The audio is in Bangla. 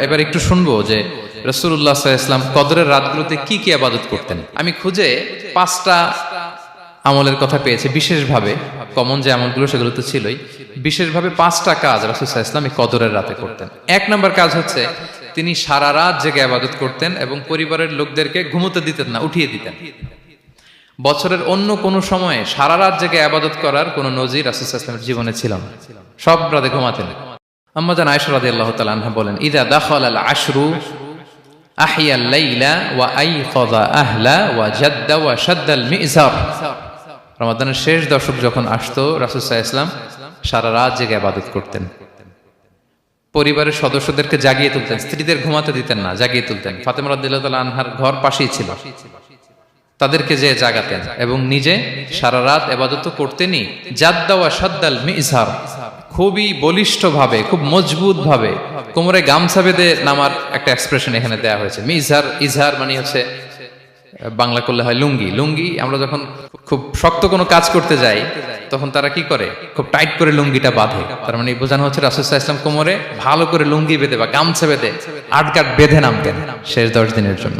এবার একটু শুনবো যে রাসূলুল্লাহ সাল্লাল্লাহু আলাইহি ওয়াসাল্লাম কদরের রাতগুলোতে কি কি ইবাদত করতেন। আমি খুঁজে 5টা আমলের কথা পেয়েছি বিশেষভাবে, কমন যে আমলগুলো সেগুলো তো ছিলই, বিশেষভাবে 5টা কাজ রাসূল সাল্লাল্লাহু আলাইহি ওয়াসাল্লাম এই কদরের রাতে করতেন। 1 নম্বর কাজ হচ্ছে তিনি সারা রাত জেগে ইবাদত করতেন এবং পরিবারের লোকদেরকে ঘুমোতে দিতেন না, উঠিয়ে দিতেন। বছরের অন্য কোনো সময়ে সারা রাত জেগে ইবাদত করার কোনো নজির রাসূল সাল্লাল্লাহু আলাইহি ওয়াসাল্লামের জীবনে ছিল না, সব রাতে ঘুমাতেন। আম্মা জান আয়েশা রাদিয়াল্লাহু তাআলা আনহা বলেন, ইযা দাখালাল আশরু আহিয়াল লাইলা ওয়া আইকাযা আহলা ওয়া জাদ্দা ওয়া শাদ্দাল মিজার। রমাদানের শেষ দশক যখন আসতো রাসূল সাল্লাল্লাহু আলাইহি ওয়াসাল্লাম সারা রাত জেগে ইবাদত করতেন, পরিবারের সদস্যদেরকে জাগিয়ে তুলতেন, স্ত্রীদের ঘুমাতে দিতেন না, জাগিয়ে তুলতেন। ফাতেমা রাদিয়াল্লাহু তাআলা আনহার ঘর পাশেই ছিল, তাদেরকে যে জাগাতেন এবং নিজে সারা রাত ইবাদত করতেনই। জাদ্দা ওয়া শাদ্দাল মিজার, খুবই বলিষ্ঠ ভাবে, খুব মজবুত ভাবে কোমরে গামছা বেঁধে নামার একটা এক্সপ্রেশন এখানে দেয়া হয়েছে। মিজার, ইজহার মানে হচ্ছে বাংলা করলে হয় লুঙ্গি। লুঙ্গি আমরা যখন খুব শক্ত কোনো কাজ করতে যাই তখন তারা কি করে, খুব টাইট করে লুঙ্গিটা বাঁধে। তার মানে বোঝানো হচ্ছে রাসূল সাল্লাল্লাহু আলাইহি ওয়াসাল্লাম কোমরে ভালো করে লুঙ্গি বেঁধে বা গামছা বেঁধে আটগাট বেঁধে নামতেন শেষ 10 দিনের জন্য।